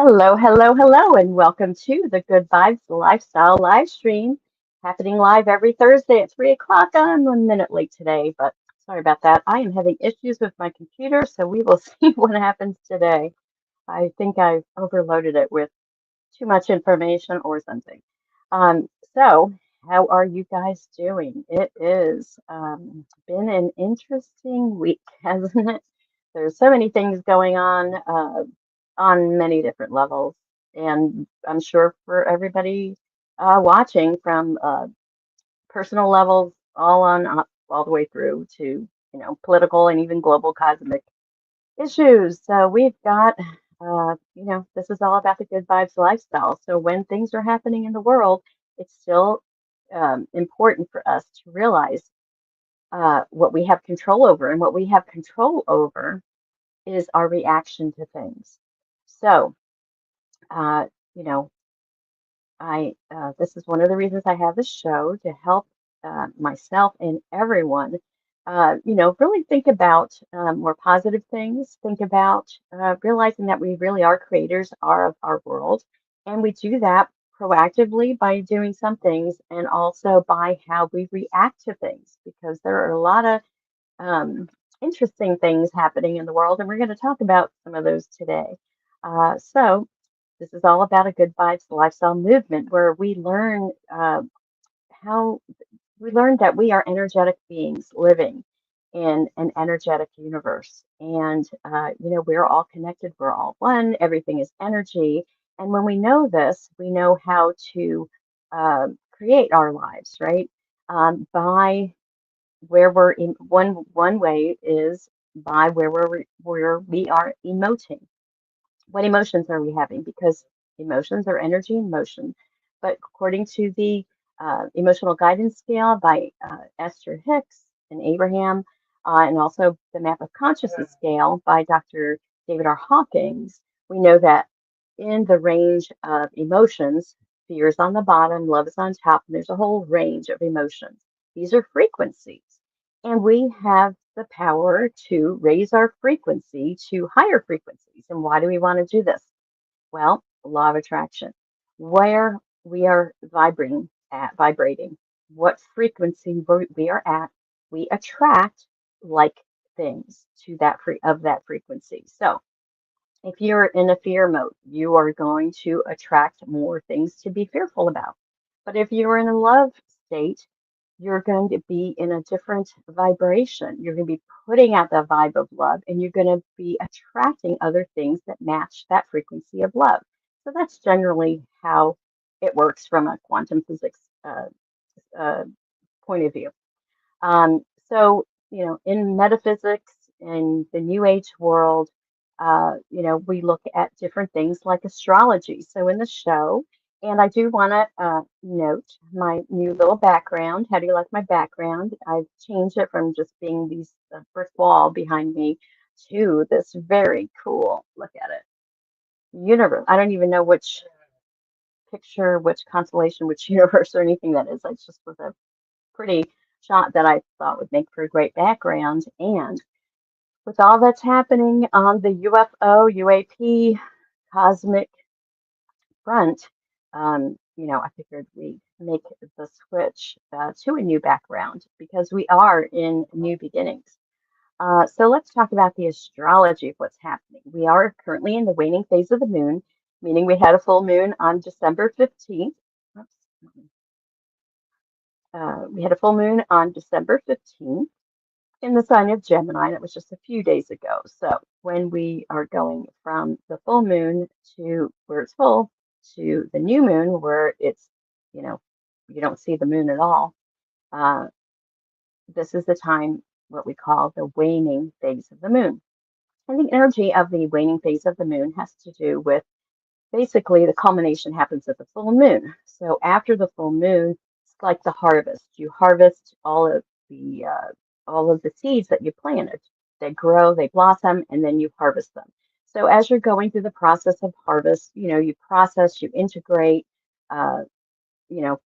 Hello, hello, hello, and welcome to the Good Vibes Lifestyle live stream, happening live every Thursday at 3 o'clock. I'm a minute late today, but sorry about that. I am having issues with my computer, so we will see what happens today. I think I've overloaded it with too much information or something. So, how are you guys doing? It is been an interesting week, hasn't it? There's so many things going on many different levels, and I'm sure for everybody watching from personal levels all on up, all the way through to political and even global cosmic issues. So we've got, this is all about the good vibes lifestyle. So when things are happening in the world, it's still important for us to realize what we have control over. And what we have control over is our reaction to things. So, uh, you know, this is one of the reasons I have this show to help myself and everyone, really think about more positive things. Think about realizing that we really are creators of our world, and we do that proactively by doing some things, and also by how we react to things, because there are a lot of interesting things happening in the world, and we're going to talk about some of those today. So. This is all about a good vibes lifestyle movement where how we learn that we are energetic beings living in an energetic universe. And, we're all connected, we're all one, everything is energy. And when we know this, we know how to create our lives, right? By where we're in one way is by where we are emoting. What emotions are we having? Because emotions are energy in motion. But according to the emotional guidance scale by Esther Hicks and Abraham, and also the map of consciousness scale by Dr. David R. Hawkins, we know that in the range of emotions, fear is on the bottom, love is on top, and there's a whole range of emotions. These are frequencies. And we have the power to raise our frequency to higher frequencies. And why do we want to do this? Well, law of attraction. Where we are vibrating, what frequency we are at, we attract like things to that frequency. So if you're in a fear mode, you are going to attract more things to be fearful about. But if you're in a love state, you're going to be in a different vibration. You're going to be putting out the vibe of love, and you're going to be attracting other things that match that frequency of love. So that's generally how it works from a quantum physics uh, point of view. So, in metaphysics, in the New Age world, we look at different things like astrology. So in the show, and I do want to note my new little background. How do you like my background? I've changed it from just being these brick wall behind me to this very cool, look at it, universe. I don't even know which picture, which constellation, which universe or anything that is. It just was a pretty shot that I thought would make for a great background. And with all that's happening on the UFO, UAP, cosmic front, I figured we'd make the switch to a new background because we are in new beginnings. So let's talk about the astrology of what's happening. We are currently in the waning phase of the moon, meaning we had a full moon on December 15th. Oops. We had a full moon on December 15th in the sign of Gemini. That was just a few days ago. So when we are going from the full moon to where it's full to the new moon where it's, you know, you don't see the moon at all, uh, this is the time what we call the waning phase of the moon. And the energy of the waning phase of the moon has to do with basically the culmination happens at the full moon. So after the full moon, it's like the harvest. You harvest all of the seeds that you planted. They grow, they blossom, and then you harvest them. So as you're going through the process of harvest, you process, you integrate, uh,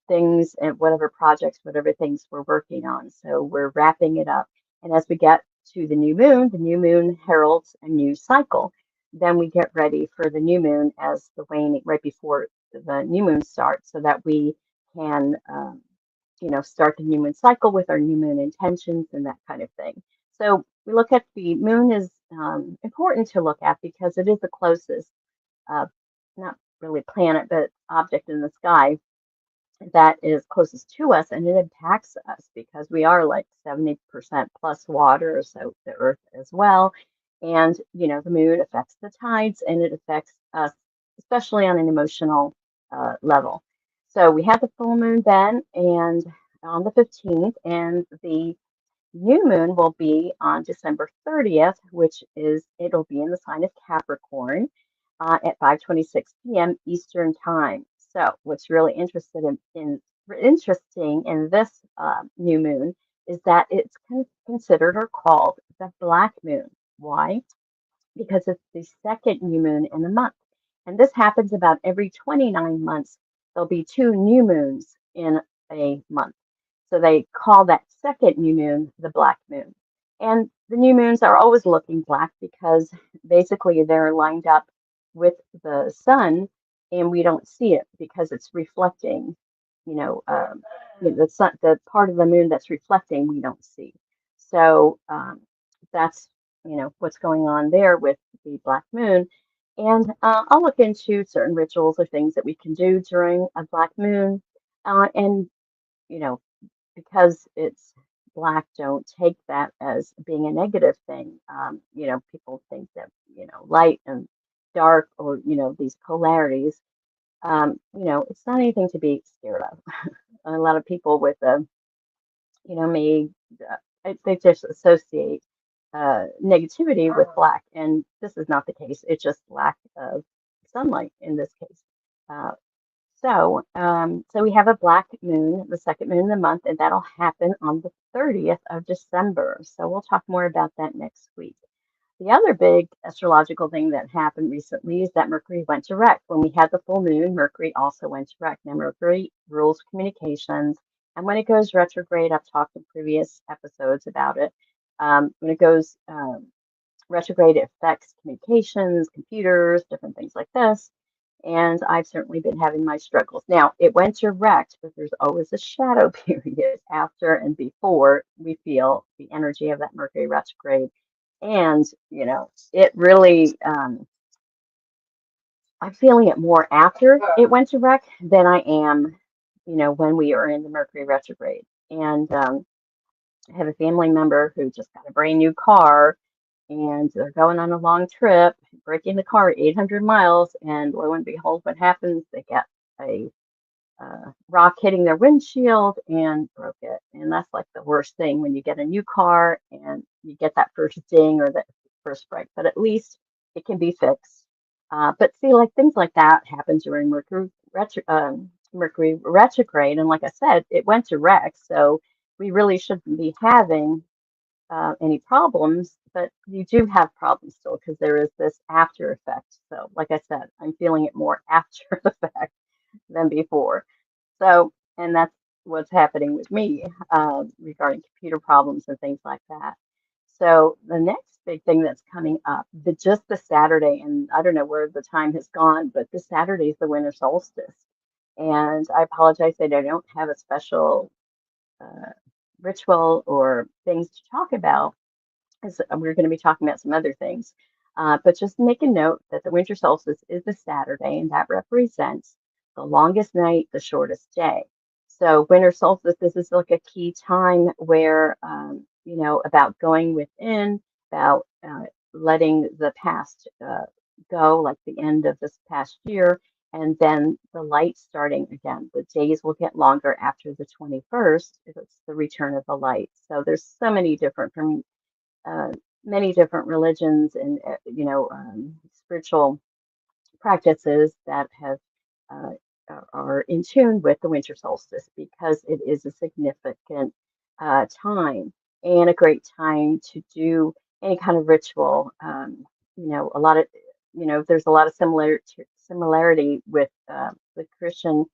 things and whatever projects, whatever things we're working on. So we're wrapping it up. And as we get to the new moon heralds a new cycle. then we get ready for the new moon as the waning, right before the new moon starts, so that we can, start the new moon cycle with our new moon intentions and that kind of thing. So we look at the moon is important to look at because it is the closest, uh, not really planet, but object in the sky that is closest to us, and it impacts us because we are like 70% plus water, so the earth as well. And the moon affects the tides, and it affects us especially on an emotional level. So we have the full moon then, and on the 15th, and the new moon will be on December 30th, which is, it'll be in the sign of Capricorn at 5:26 p.m. Eastern Time. So what's really interesting in this new moon is that it's considered or called the black moon. Why? Because it's the second new moon in the month. And this happens about every 29 months. There'll be two new moons in a month. So they call that second new moon the black moon. And the new moons are always looking black because basically they're lined up with the sun and we don't see it because it's reflecting, you know, um, the sun, the part of the moon that's reflecting, we don't see. So that's what's going on there with the black moon. And I'll look into certain rituals or things that we can do during a black moon. And you know, because it's black, don't take that as being a negative thing. People think that light and dark, or these polarities. It's not anything to be scared of. A lot of people with may they just associate negativity with black, and this is not the case. It's just lack of sunlight in this case. Uh, so we have a black moon, the second moon in the month, and that'll happen on the 30th of December. So we'll talk more about that next week. The other big astrological thing that happened recently is that Mercury went direct. When we had the full moon, Mercury also went direct. Now, Mercury rules communications, and when it goes retrograde, I've talked in previous episodes about it. When it goes retrograde, it affects communications, computers, different things like this. And I've certainly been having my struggles. Now, it went direct, but there's always a shadow period after and before we feel the energy of that Mercury retrograde. And, it really, I'm feeling it more after it went direct than I am, when we are in the Mercury retrograde. And I have a family member who just got a brand new car and they're going on a long trip, breaking the car 800 miles, and lo and behold, what happens? They get a rock hitting their windshield and broke it. And that's like the worst thing when you get a new car and you get that first ding or that first break, but at least it can be fixed. But see, like things like that happen during Mercury retrograde. And like I said, it went direct. So we really shouldn't be having any problems, but you do have problems still because there is this after effect. So, like I said, I'm feeling it more after the fact than before. So, and that's what's happening with me regarding computer problems and things like that. So, the next big thing that's coming up, just the Saturday, and I don't know where the time has gone, but this Saturday is the winter solstice. And I apologize that I don't have a special uh, ritual or things to talk about, as we're going to be talking about some other things. But just make a note that the winter solstice is a Saturday, and that represents the longest night, the shortest day. So winter solstice, this is like a key time where, about going within, about letting the past go, like the end of this past year, and then the light starting again. The days will get longer after the 21st. It's the return of the light. So there's so many different, from uh, many different religions and spiritual practices that have uh, are in tune with the winter solstice because it is a significant time and a great time to do any kind of ritual. A lot of there's a lot of similarity with the Christian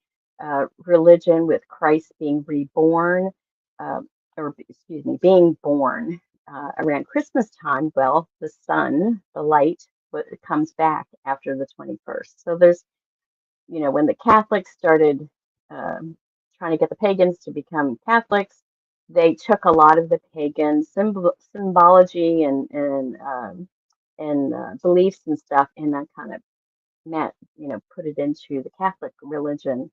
religion, with Christ being reborn, uh, or excuse me, being born around Christmas time. Well, the sun, the light, what comes back after the 21st. So there's, when the Catholics started trying to get the pagans to become Catholics, they took a lot of the pagan symbology and beliefs and stuff, and that kind of put it into the Catholic religion,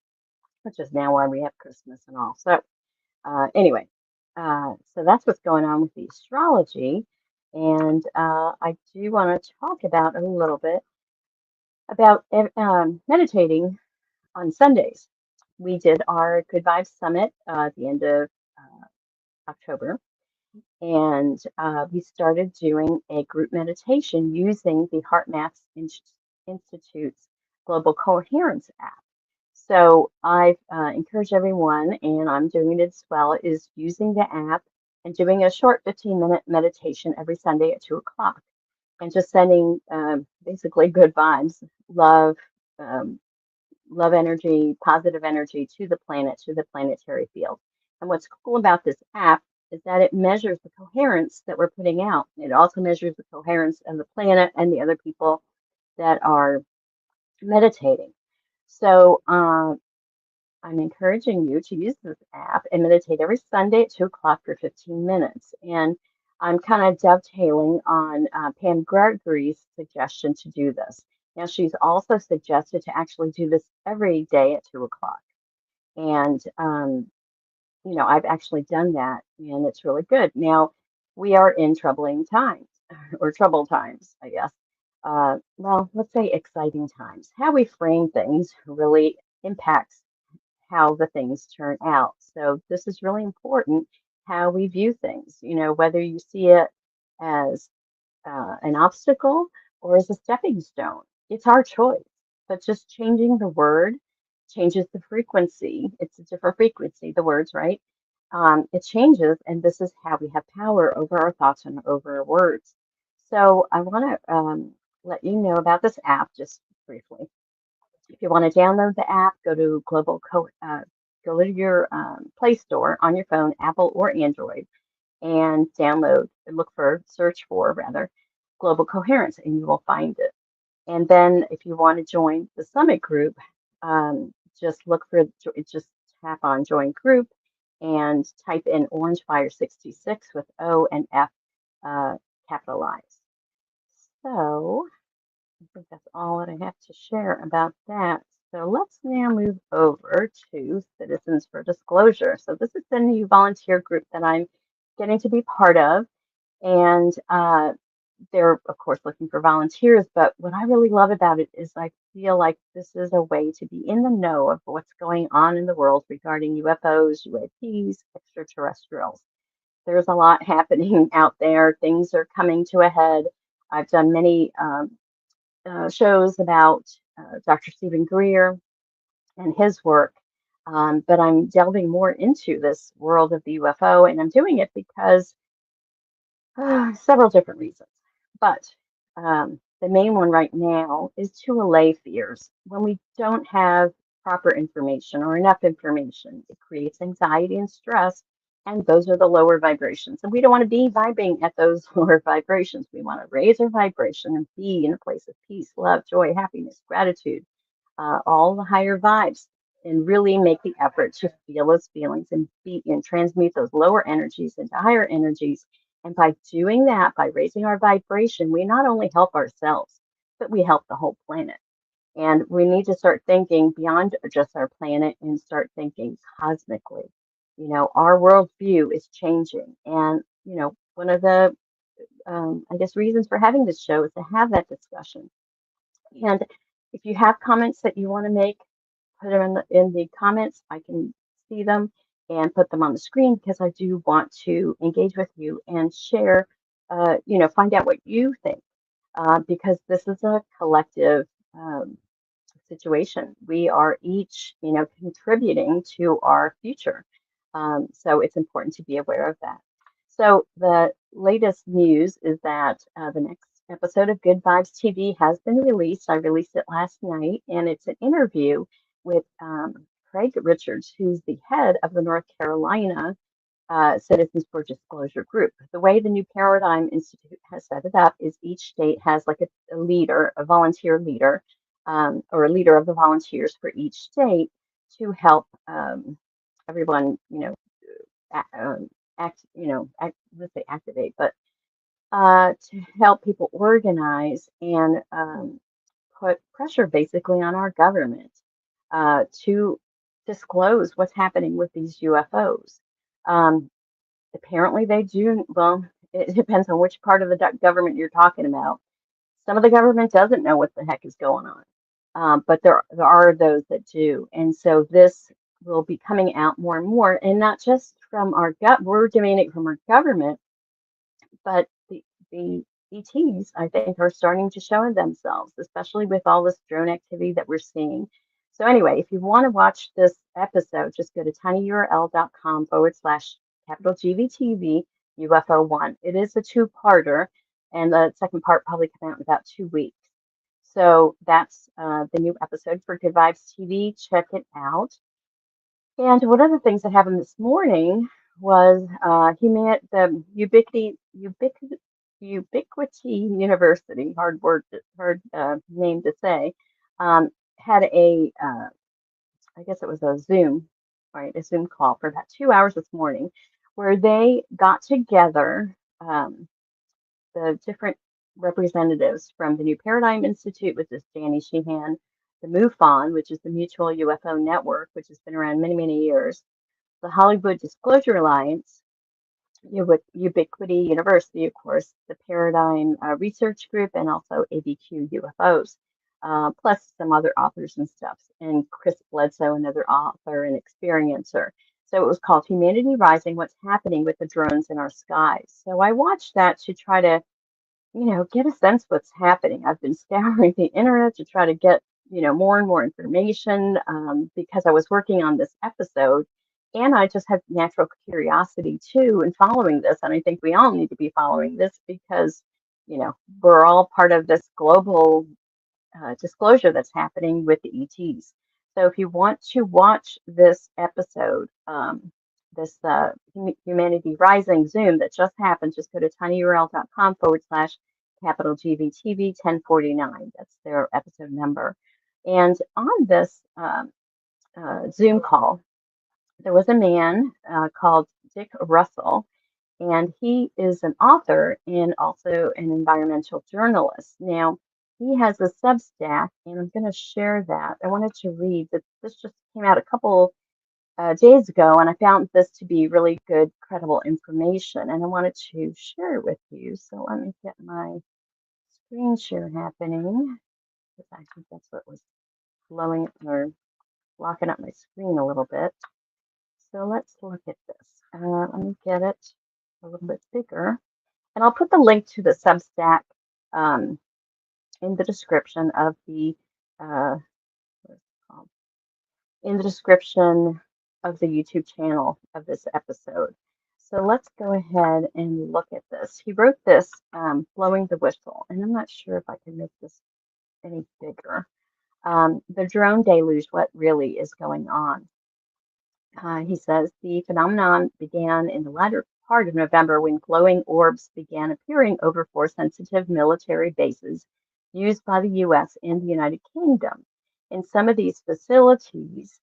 which is now why we have Christmas and all. So anyway, so that's what's going on with the astrology. And I do want to talk about a little bit about meditating on Sundays. We did our Good Vibes Summit at the end of October, and we started doing a group meditation using the HeartMath Institute's Global Coherence app. So I've encouraged everyone, and I'm doing it as well, is using the app and doing a short 15-minute meditation every Sunday at 2 o'clock, and just sending basically good vibes, love, um, love energy, positive energy to the planet, to the planetary field. And what's cool about this app is that it measures the coherence that we're putting out. It also measures the coherence of the planet and the other people that are meditating. So I'm encouraging you to use this app and meditate every Sunday at 2 o'clock for 15 minutes. And I'm kind of dovetailing on Pam Gregory's suggestion to do this. Now, she's also suggested to actually do this every day at 2 o'clock. And, I've actually done that, and it's really good. Now, we are in troubling times, or troubled times, I guess. Well, let's say exciting times. How we frame things really impacts how the things turn out. So this is really important, how we view things, whether you see it as an obstacle or as a stepping stone. It's our choice. But just changing the word changes the frequency. It's a different frequency, the words, right? It changes, and this is how we have power over our thoughts and over our words. So I want to let you know about this app just briefly. If you want to download the app, go to your Play Store on your phone, Apple or Android, and search for rather, Global Coherence, and you will find it. And then if you want to join the Summit group, just tap on Join Group and type in Orange Fire 66 with O and F capitalized. So I think that's all that I have to share about that. So let's now move over to Citizens for Disclosure. So this is the new volunteer group that I'm getting to be part of. And they're, of course, looking for volunteers. But what I really love about it is I feel like this is a way to be in the know of what's going on in the world regarding UFOs, UAPs, extraterrestrials. There's a lot happening out there. Things are coming to a head. I've done many shows about Dr. Stephen Greer and his work, but I'm delving more into this world of the UFO, and I'm doing it because several different reasons. But the main one right now is to allay fears. When we don't have proper information or enough information, it creates anxiety and stress, and those are the lower vibrations. And we don't want to be vibrating at those lower vibrations. We want to raise our vibration and be in a place of peace, love, joy, happiness, gratitude, all the higher vibes, and really make the effort to feel those feelings and be and transmute those lower energies into higher energies. And by doing that, by raising our vibration, we not only help ourselves, but we help the whole planet. And we need to start thinking beyond just our planet and start thinking cosmically. Our worldview is changing. And, one of the, I guess, reasons for having this show is to have that discussion. And if you have comments that you want to make, put them in the comments. I can see them and put them on the screen because I do want to engage with you and share, find out what you think, because this is a collective situation. We are each, contributing to our future. So it's important to be aware of that. So the latest news is that the next episode of Good Vibes TV has been released. I released it last night, and it's an interview with Craig Richards, who's the head of the North Carolina Citizens for Disclosure group. The way the New Paradigm Institute has set it up is each state has like a leader, a volunteer leader, or a leader of the volunteers for each state to help everyone, let's say activate, but to help people organize and put pressure basically on our government to disclose what's happening with these UFOs. Um, Apparently they do. Well, it depends on which part of the government you're talking about. Some of the government doesn't know what the heck is going on, but there are those that do. And so this will be coming out more and more, and not just from our we're doing it from our government, but the ETs, I think, are starting to show themselves, especially with all this drone activity that we're seeing. So anyway, if you want to watch this episode, just go to tinyurl.com/ capital GVTV UFO one. It is a two-parter, and the second part probably come out in about 2 weeks. So that's the new episode for Good Vibes TV. Check it out. And one of the things that happened this morning was he met the Ubiquity University, hard name to say, had I guess it was a Zoom, right, a Zoom call for about 2 hours this morning, where they got together the different representatives from the New Paradigm Institute, which is Danny Sheehan, the MUFON, which is the Mutual UFO Network, which has been around many, many years, the Hollywood Disclosure Alliance, Ubiquity University, of course, the Paradigm Research Group, and also ABQ UFOs, plus some other authors and stuff, and Chris Bledsoe, another author and experiencer. So it was called Humanity Rising, What's Happening with the Drones in Our Skies. So I watched that to try to get a sense what's happening. I've been scouring the internet to try to get, more and more information because I was working on this episode, and I just have natural curiosity too in following this. And I think we all need to be following this because, we're all part of this global disclosure that's happening with the ETs. So if you want to watch this episode, this Humanity Rising Zoom that just happened, just go to tinyurl.com/ capital GVTV 1049. That's their episode number. And on this Zoom call, there was a man called Dick Russell, and he is an author and also an environmental journalist. Now, he has a Substack, and I'm going to share that. I wanted to read that this just came out a couple days ago, and I found this to be really good, credible information, and I wanted to share it with you. So let me get my screen share happening, because I think that's what was blowing or blocking up my screen a little bit. So let's look at this. Let me get it a little bit bigger. And I'll put the link to the Substack in the description of the in the description of the YouTube channel of this episode. So let's go ahead and look at this. He wrote this blowing the whistle, and I'm not sure if I can make this any bigger. The drone deluge, what really is going on. He says the phenomenon began in the latter part of November when glowing orbs began appearing over Force-sensitive military bases used by the U.S. and the United Kingdom. In some of these facilities,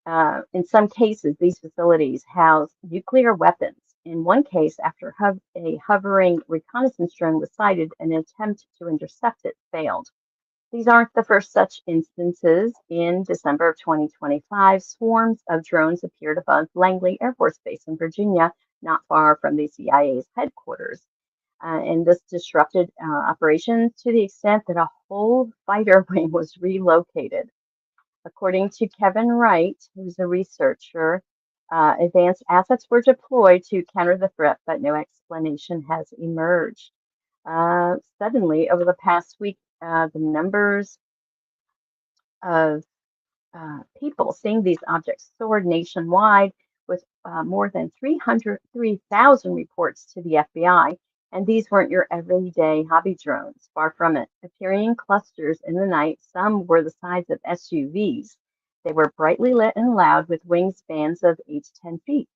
in some cases, these facilities house nuclear weapons. In one case, after a hovering reconnaissance drone was sighted, an attempt to intercept it failed. These aren't the first such instances. In December of 2025, swarms of drones appeared above Langley Air Force Base in Virginia, not far from the CIA's headquarters. And this disrupted operations to the extent that a whole fighter wing was relocated. According to Kevin Wright, who's a researcher, advanced assets were deployed to counter the threat, but no explanation has emerged. Suddenly, over the past week, the numbers of people seeing these objects soared nationwide, with more than 303,000 reports to the FBI. And these weren't your everyday hobby drones, far from it. Appearing in clusters in the night, some were the size of SUVs. They were brightly lit and loud with wingspans of 8 to 10 feet.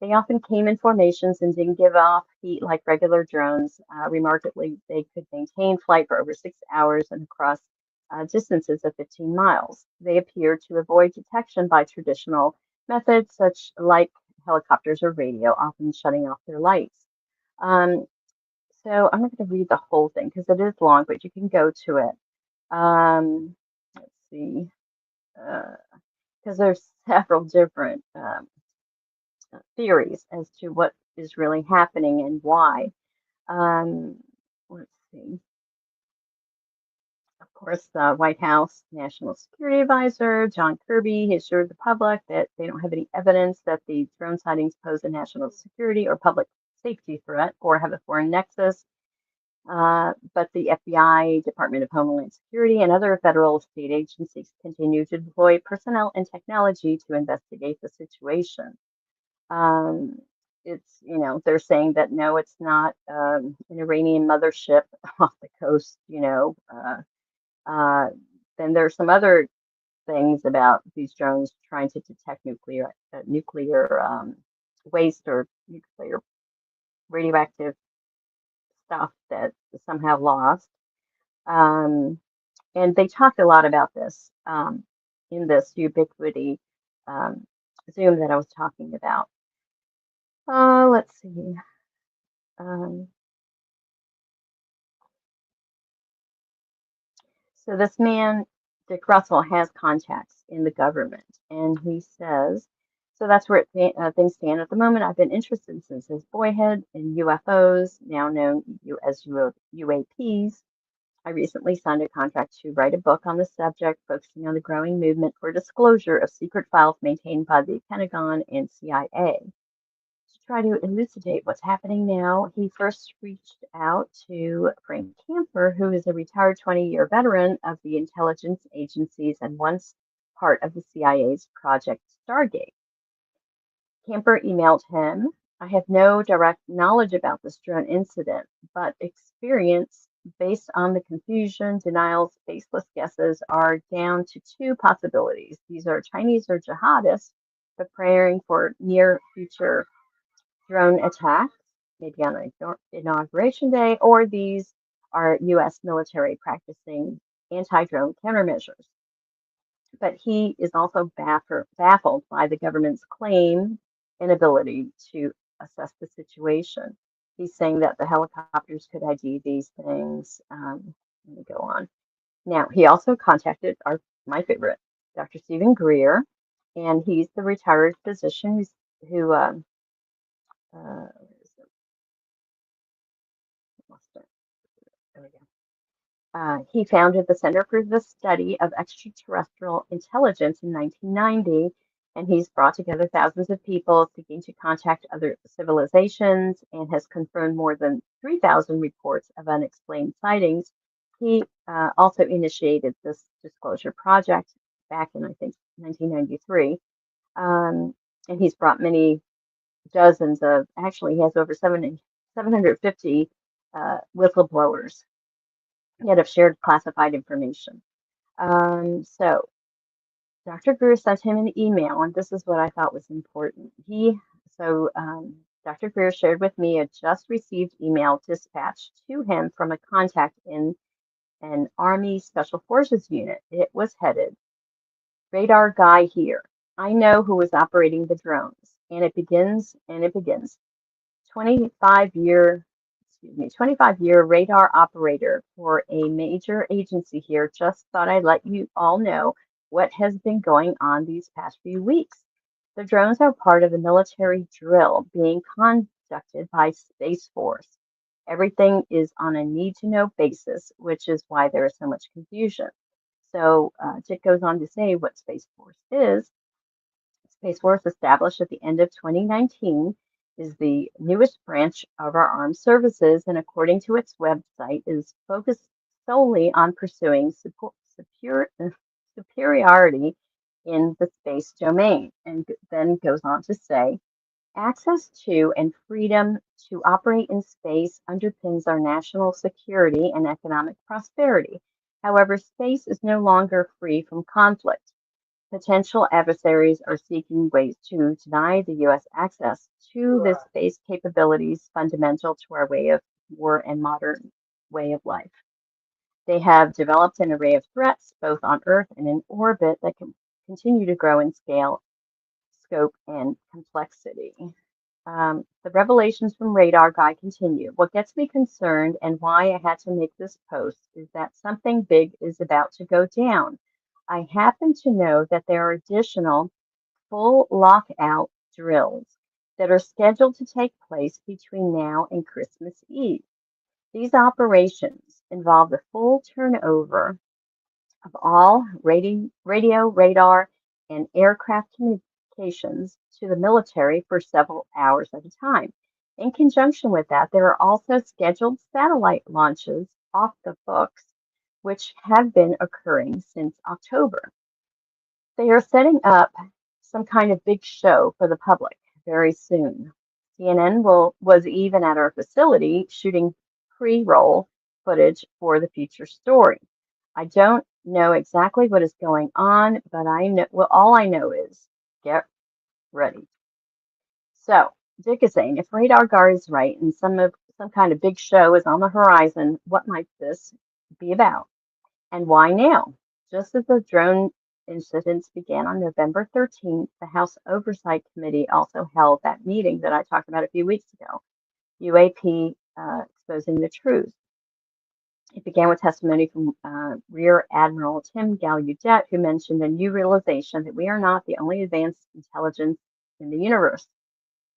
They often came in formations and didn't give off heat like regular drones. Remarkably, they could maintain flight for over 6 hours and across distances of 15 miles. They appear to avoid detection by traditional methods, such like helicopters or radio, often shutting off their lights. Um, so I'm not going to read the whole thing because it is long, but you can go to it. Let's see, because there's several different theories as to what is really happening and why. Um, let's see. Of course, the White House National Security Advisor, John Kirby, assured the public that they don't have any evidence that the drone sightings pose a national security or public safety threat or have a foreign nexus. But the FBI, Department of Homeland Security, and other federal state agencies continue to deploy personnel and technology to investigate the situation. Um, they're saying that no, it's not an Iranian mothership off the coast, uh, then there's some other things about these drones trying to detect nuclear waste or nuclear radioactive stuff that is somehow lost. Um, and they talked a lot about this in this ubiquity um, Zoom that I was talking about. Let's see. Um, So this man, Dick Russell, has contacts in the government, and he says, so that's where things stand at the moment. I've been interested since his boyhood in UFOs, now known as UAPs. I recently signed a contract to write a book on the subject, focusing on the growing movement for disclosure of secret files maintained by the Pentagon and CIA. To try to elucidate what's happening now, he first reached out to Frank Camper, who is a retired 20-year veteran of the intelligence agencies and once part of the CIA's Project Stargate. Camper emailed him, I have no direct knowledge about this drone incident, but experience based on the confusion, denials, baseless guesses are down to two possibilities. These are Chinese or jihadists preparing for near future drone attacks, maybe on Inauguration Day, or these are U.S. military practicing anti-drone countermeasures. But he is also baffled by the government's claim inability to assess the situation. He's saying that the helicopters could ID these things. Let me go on. Now, he also contacted my favorite, Dr. Stephen Greer, and he's the retired physician who uh, there we go. He founded the Center for the Study of Extraterrestrial Intelligence in 1990, and he's brought together thousands of people seeking to contact other civilizations and has confirmed more than 3,000 reports of unexplained sightings. He also initiated this disclosure project back in, I think, 1993, and he's brought many dozens of, actually, he has over 750 whistleblowers that have shared classified information. So Dr. Greer sent him an email, and this is what I thought was important. Dr. Greer shared with me a just received email dispatched to him from a contact in an Army Special Forces unit. It was headed, Radar Guy here. I know who is operating the drones. And it begins, 25-year 25-year radar operator for a major agency here. Just thought I'd let you all know what has been going on these past few weeks. The drones are part of a military drill being conducted by Space Force. Everything is on a need-to-know basis, which is why there is so much confusion. So Dick goes on to say what Space Force is. Space Force, established at the end of 2019, is the newest branch of our armed services, and according to its website, is focused solely on pursuing superiority in the space domain, and then goes on to say, access to and freedom to operate in space underpins our national security and economic prosperity. However, space is no longer free from conflict. Potential adversaries are seeking ways to deny the U.S. access to this space capabilities fundamental to our way of war and modern way of life. They have developed an array of threats, both on Earth and in orbit, that can continue to grow in scale, scope, and complexity. The revelations from Radar Guy continue. What gets me concerned and why I had to make this post is that something big is about to go down. I happen to know that there are additional full lockout drills that are scheduled to take place between now and Christmas Eve. These operations involve the full turnover of all radio, radar, and aircraft communications to the military for several hours at a time. In conjunction with that, there are also scheduled satellite launches off the books, which have been occurring since October. They are setting up some kind of big show for the public very soon. CNN was even at our facility shooting pre-roll footage for the future story. I don't know exactly what is going on, but I know well, all I know is get ready. So Dick is saying if Radar Guard is right and some kind of big show is on the horizon, what might this be about? And why now? Just as the drone incidents began on November 13th, the House Oversight Committee also held that meeting that I talked about a few weeks ago, UAP exposing the truth. It began with testimony from Rear Admiral Tim Gallaudet, who mentioned a new realization that we are not the only advanced intelligence in the universe,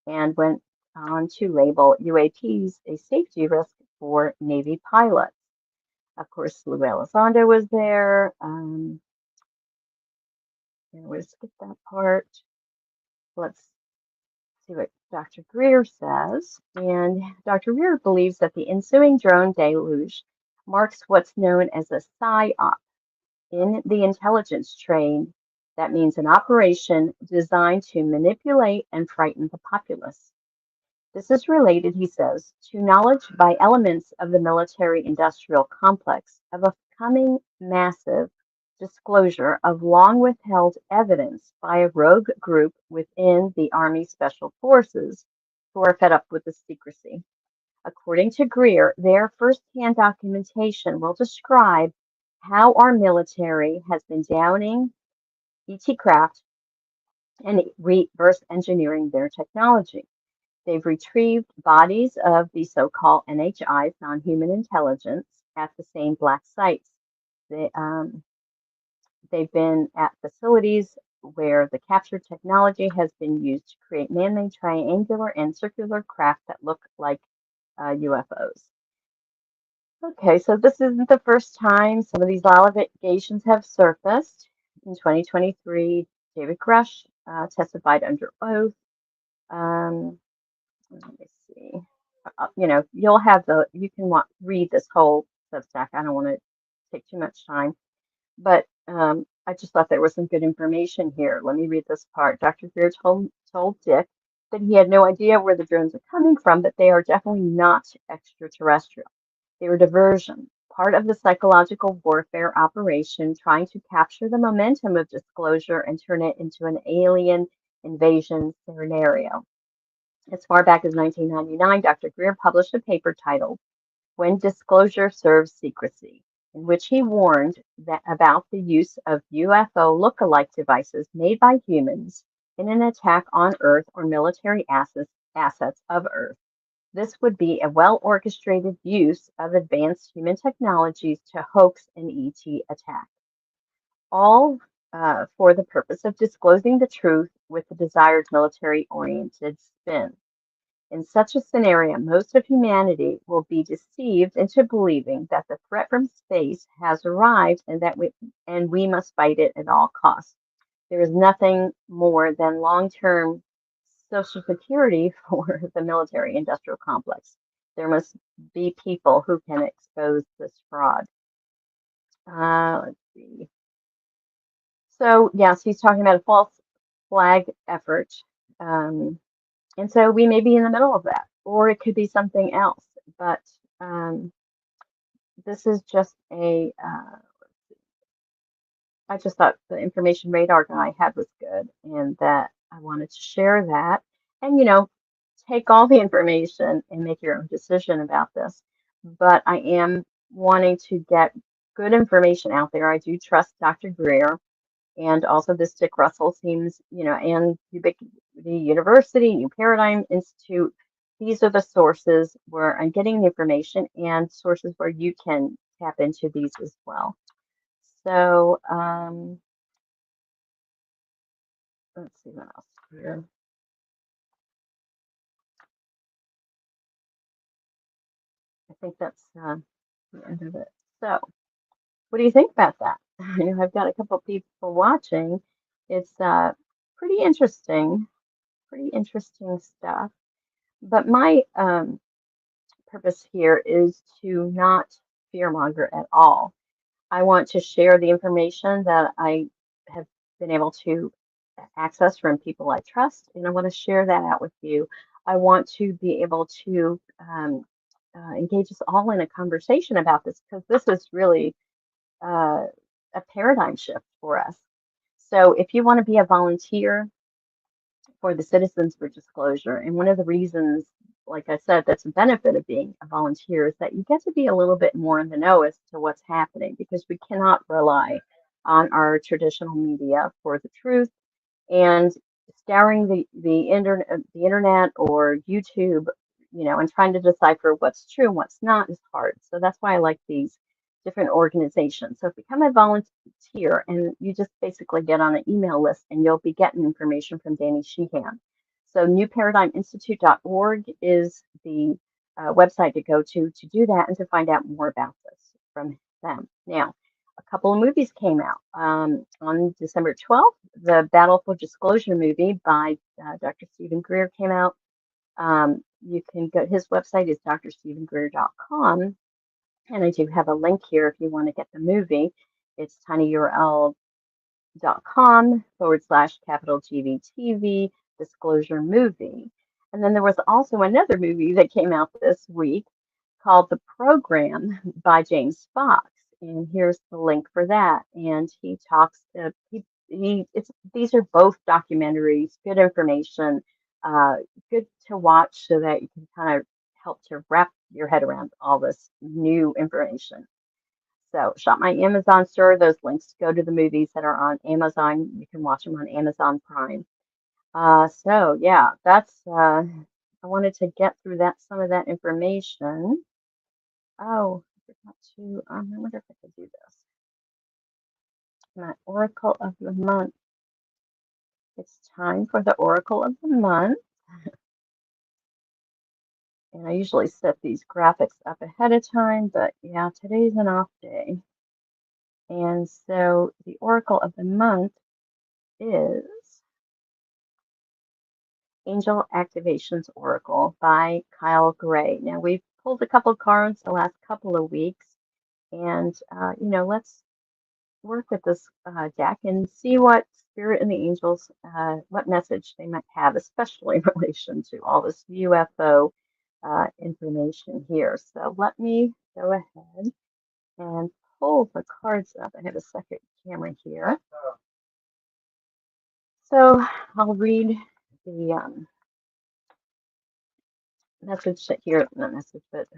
and went on to label UAPs a safety risk for Navy pilots. Of course, Lou Elizondo was there. We'll skip that part. Let's see what Dr. Greer says. And Dr. Greer believes that the ensuing drone deluge marks what's known as a PSYOP in the intelligence trade. That means an operation designed to manipulate and frighten the populace. This is related, he says, to knowledge by elements of the military-industrial complex of a coming massive disclosure of long withheld evidence by a rogue group within the Army Special Forces who are fed up with the secrecy. According to Greer, their first-hand documentation will describe how our military has been downing ET craft and reverse engineering their technology. They've retrieved bodies of the so-called NHIs, non-human intelligence, at the same black sites. They've been at facilities where the captured technology has been used to create man-made triangular and circular craft that look like UFOs. Okay, so this isn't the first time some of these allegations have surfaced. In 2023, David Grush testified under oath. Let me see. You'll have you can read this whole Substack. I don't want to take too much time, but I just thought there was some good information here. Let me read this part. Dr. Greer told Dick that he had no idea where the drones are coming from, but they are definitely not extraterrestrial. They were diversion, part of the psychological warfare operation trying to capture the momentum of disclosure and turn it into an alien invasion scenario. As far back as 1999, Dr. Greer published a paper titled When Disclosure Serves Secrecy, in which he warned about the use of UFO look-alike devices made by humans in an attack on Earth or military assets of Earth. This would be a well-orchestrated use of advanced human technologies to hoax an ET attack, all for the purpose of disclosing the truth with the desired military-oriented spin. In such a scenario, most of humanity will be deceived into believing that the threat from space has arrived and we must fight it at all costs. There is nothing more than long-term social security for the military-industrial complex. There must be people who can expose this fraud. Let's see. So, yes, he's talking about a false flag effort. And so we may be in the middle of that, or it could be something else. But this is just I just thought the information radar guy had was good and that I wanted to share that. And, take all the information and make your own decision about this. But I am wanting to get good information out there. I do trust Dr. Greer and also this Dick Russell seems, and Ubiquity University, New Paradigm Institute. These are the sources where I'm getting the information and sources where you can tap into these as well. So, let's see what else here. I think that's the end of it. So, what do you think about that? I've got a couple people watching. It's pretty interesting stuff. But my purpose here is to not fearmonger at all. I want to share the information that I have been able to access from people I trust, and I want to share that out with you. I want to be able to engage us all in a conversation about this because this is really a paradigm shift for us. So, if you want to be a volunteer for the Citizens for Disclosure, and one of the reasons, like I said, that's a benefit of being a volunteer is that you get to be a little bit more in the know as to what's happening because we cannot rely on our traditional media for the truth and scouring the internet or YouTube, and trying to decipher what's true and what's not is hard. So that's why I like these different organizations. So become a volunteer and you just basically get on an email list and you'll be getting information from Danny Sheehan. So newparadigminstitute.org is the website to go to do that and to find out more about this from them. Now, a couple of movies came out. On December 12th, the Battle for Disclosure movie by Dr. Stephen Greer came out. You can go, his website is drstephengreer.com. And I do have a link here if you want to get the movie. It's tinyurl.com/capital GVTV disclosure movie. And then there was also another movie that came out this week called The Program by James Fox. And here's the link for that. And he talks, these are both documentaries, good information, good to watch so that you can kind of help to wrap your head around all this new information. So shop my Amazon store. Those links go to the movies that are on Amazon. You can watch them on Amazon Prime. So yeah, that's I wanted to get through some of that information. Oh, I forgot to, I wonder if I could do this. My Oracle of the Month. It's time for the Oracle of the Month. And I usually set these graphics up ahead of time, but yeah, today's an off day. And so the Oracle of the Month is Angel Activations Oracle by Kyle Gray. Now, we've pulled a couple cards the last couple of weeks, and let's work with this deck and see what Spirit and the Angels, what message they might have, especially in relation to all this UFO information here. So let me go ahead and pull the cards up. I have a second camera here. So I'll read the message here, not message, but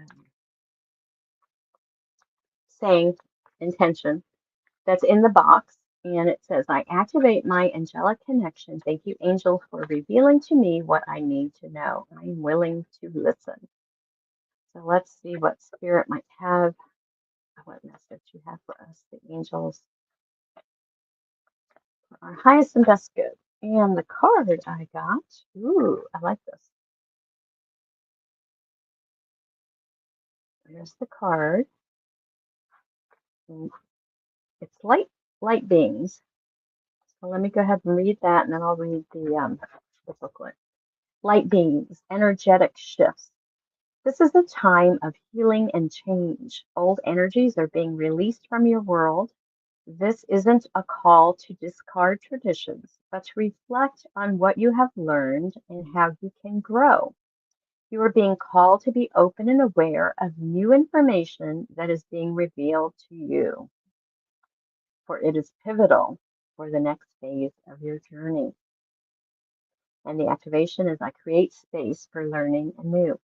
saying intention that's in the box. And it says, I activate my angelic connection. Thank you, angels, for revealing to me what I need to know. I'm willing to listen. So let's see what Spirit might have, what message you have for us, the angels, for our highest and best good. And the card I got, ooh, I like this. There's the card. And it's light beings. So let me go ahead and read that, and then I'll read the booklet. Light beings, energetic shifts. This is a time of healing and change. Old energies are being released from your world. This isn't a call to discard traditions, but to reflect on what you have learned and how you can grow. You are being called to be open and aware of new information that is being revealed to you. for it is pivotal for the next phase of your journey. And the activation is I create space for learning anew.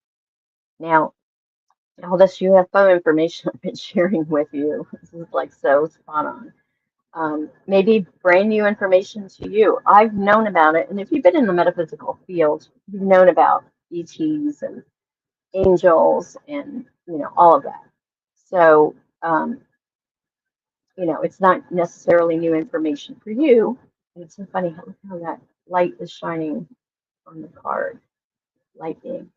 Now, all this UFO information I've been sharing with you, this is like so spot on. Maybe brand new information to you. I've known about it, and if you've been in the metaphysical field, you've known about ETs and angels and all of that. So it's not necessarily new information for you. And it's so funny how that light is shining on the card, light beings.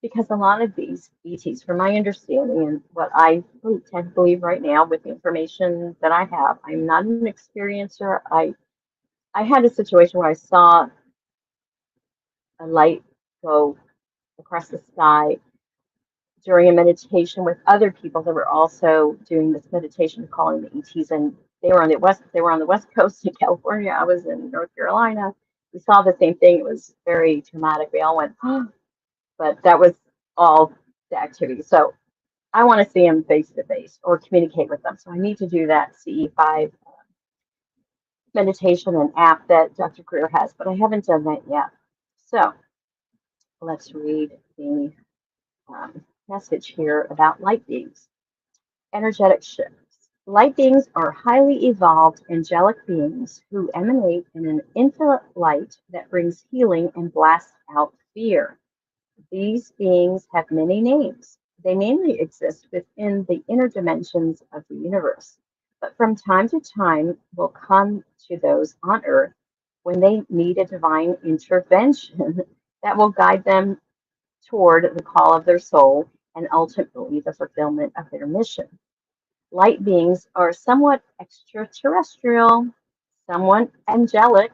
Because a lot of these ETs, from my understanding and what I tend to believe right now with the information that I have, I'm not an experiencer. I had a situation where I saw a light go across the sky during a meditation with other people that were also doing this meditation, calling the ETs, and they were on the west coast in California. I was in North Carolina. We saw the same thing. It was very traumatic. We all went, oh, but that was all the activity. So I want to see them face to face or communicate with them. So I need to do that CE5 meditation and app that Dr. Greer has, but I haven't done that yet. So let's read the message here about light beings. Energetic shifts. Light beings are highly evolved angelic beings who emanate in an infinite light that brings healing and blasts out fear. These beings have many names. They mainly exist within the inner dimensions of the universe, but from time to time will come to those on Earth when they need a divine intervention that will guide them toward the call of their soul and ultimately the fulfillment of their mission. Light beings are somewhat extraterrestrial, somewhat angelic,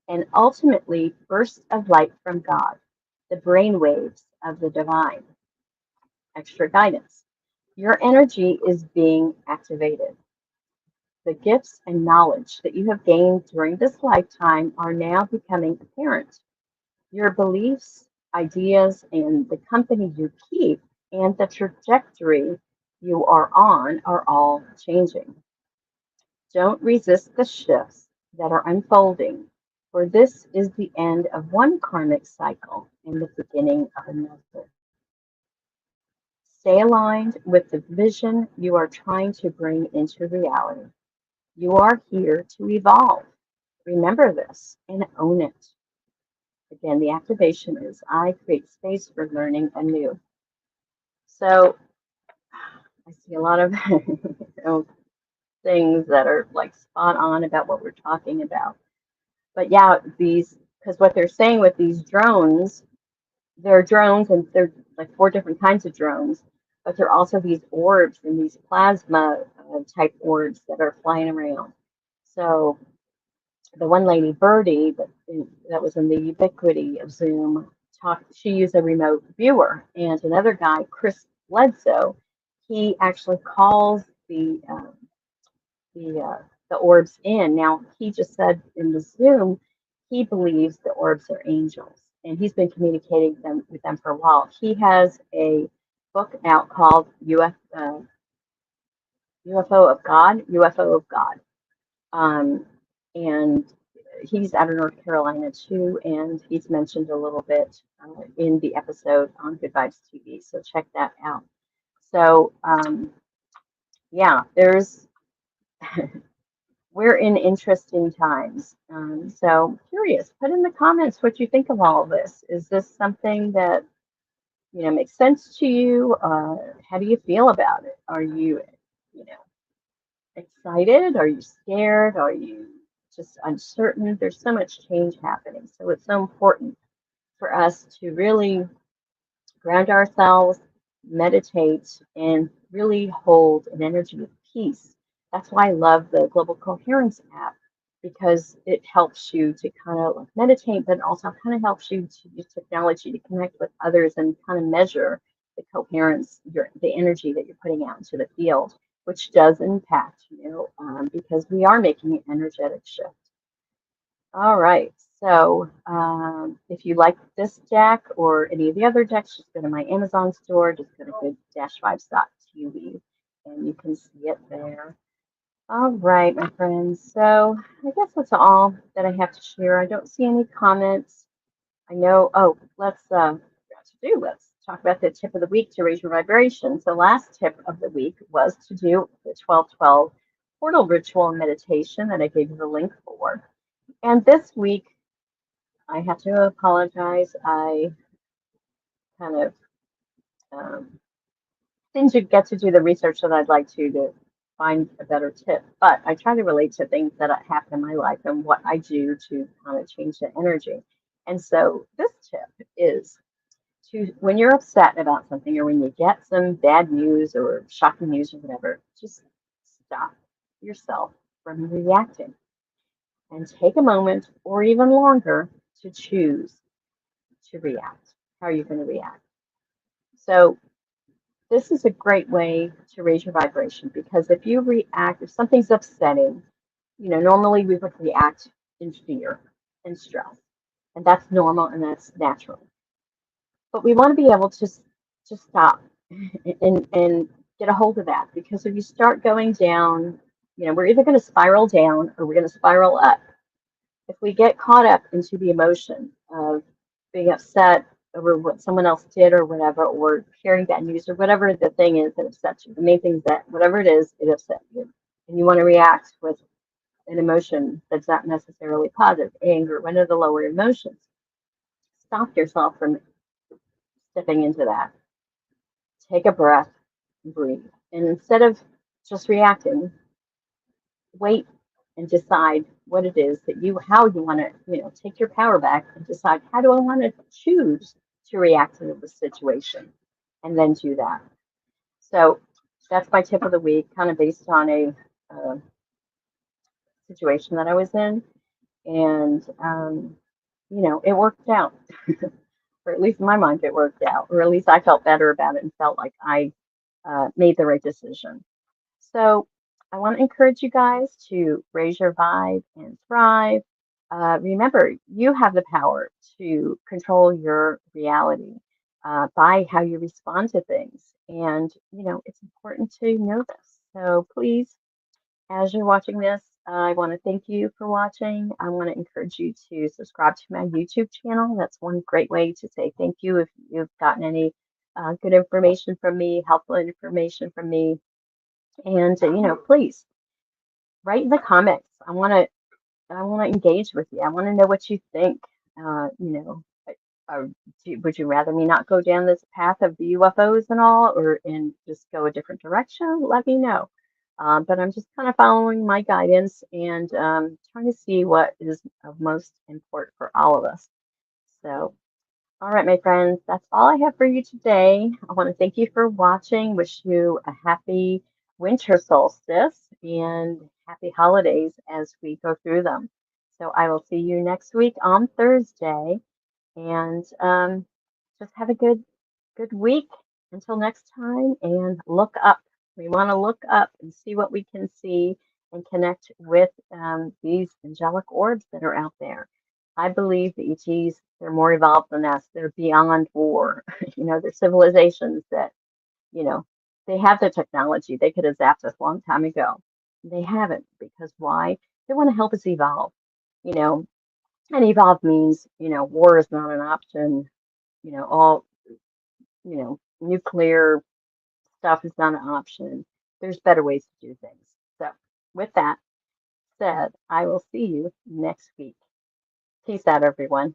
and ultimately bursts of light from God, the brain waves of the divine. Extra guidance. Your energy is being activated. The gifts and knowledge that you have gained during this lifetime are now becoming apparent. Your beliefs, ideas, and the company you keep and the trajectory you are on are all changing. Don't resist the shifts that are unfolding, for this is the end of one karmic cycle and the beginning of another. Stay aligned with the vision you are trying to bring into reality. You are here to evolve. Remember this and own it. Again, the activation is I create space for learning anew. So I see a lot of things that are like spot on about what we're talking about. But yeah, because what they're saying with these drones, they're drones and they're like 4 different kinds of drones, but they're also these orbs and these plasma type orbs that are flying around. So the one lady, Birdie, that was in the ubiquity of Zoom, she used a remote viewer, and another guy, Chris Bledsoe, he actually calls the uh, the orbs in. Now, he just said in the Zoom, he believes the orbs are angels, and he's been communicating with them for a while. He has a book out called UFO of God, UFO of God, and he's out of North Carolina too, and he's mentioned a little bit in the episode on Good Vibes TV. So check that out. So yeah, there's we're in interesting times. So curious, put in the comments what you think of all of this. Is this something that makes sense to you? How do you feel about it? Are you know, excited? Are you scared? Are you just uncertain? There's so much change happening. So it's so important for us to really ground ourselves, meditate, and really hold an energy of peace. That's why I love the Global Coherence app because it helps you to kind of like meditate, but also kind of helps you to use technology to connect with others and kind of measure the coherence, the energy that you're putting out into the field, which does impact you because we are making an energetic shift. All right. So if you like this deck or any of the other decks, just go to my Amazon store. Just go to good-vibes.tv and you can see it there. All right, my friends. So I guess that's all that I have to share. I don't see any comments. I know. Oh, let's talk about the tip of the week to raise your vibration. So last tip of the week was to do the 1212 portal ritual and meditation that I gave you the link for. And this week, I have to apologize. I kind of didn't get to do the research that I'd like to find a better tip, but I try to relate to things that happen in my life and what I do to kind of change the energy. And so this tip is to, when you're upset about something or when you get some bad news or shocking news or whatever, just stop yourself from reacting and take a moment or even longer to choose to react. How are you going to react? So this is a great way to raise your vibration because if you react, if something's upsetting, normally we would react in fear and stress, and that's normal and that's natural. But we want to be able to stop and get a hold of that because if you start going down, we're either going to spiral down or we're going to spiral up. If we get caught up into the emotion of being upset over what someone else did or whatever, or hearing bad news or whatever the thing is that upsets you, the main thing is that whatever it is, it upsets you. And you want to react with an emotion that's not necessarily positive, anger, one of the lower emotions. Stop yourself from stepping into that. Take a breath, breathe. And instead of just reacting, wait and decide what it is that how you want to, take your power back and decide how do I want to choose to react to the situation and then do that. So that's my tip of the week, kind of based on a uh, situation that I was in. And, it worked out, or at least in my mind, it worked out, or at least I felt better about it and felt like I made the right decision. So I want to encourage you guys to raise your vibe and thrive. Remember, you have the power to control your reality by how you respond to things. And, it's important to know this. So please, as you're watching this, I want to thank you for watching. I want to encourage you to subscribe to my YouTube channel. That's one great way to say thank you if you've gotten any good information from me, helpful information from me. And please write in the comments. I want to engage with you. I want to know what you think. Uh, would you rather me not go down this path of the UFOs and all, or and just go a different direction? Let me know. But I'm just kind of following my guidance and trying to see what is of most important for all of us. So all right, my friends, that's all I have for you today. I want to thank you for watching. Wish you a happy winter solstice and happy holidays as we go through them. So I will see you next week on Thursday, and just have a good week until next time. And look up. We want to look up and see what we can see and connect with these angelic orbs that are out there. I believe the ETs, they're more evolved than us. They're beyond war. They're civilizations that, you know, they have the technology. They could have zapped us a long time ago. They haven't because why? They want to help us evolve. You know, and evolve means, war is not an option. All, nuclear stuff is not an option. There's better ways to do things. So, with that said, I will see you next week. Peace out, everyone.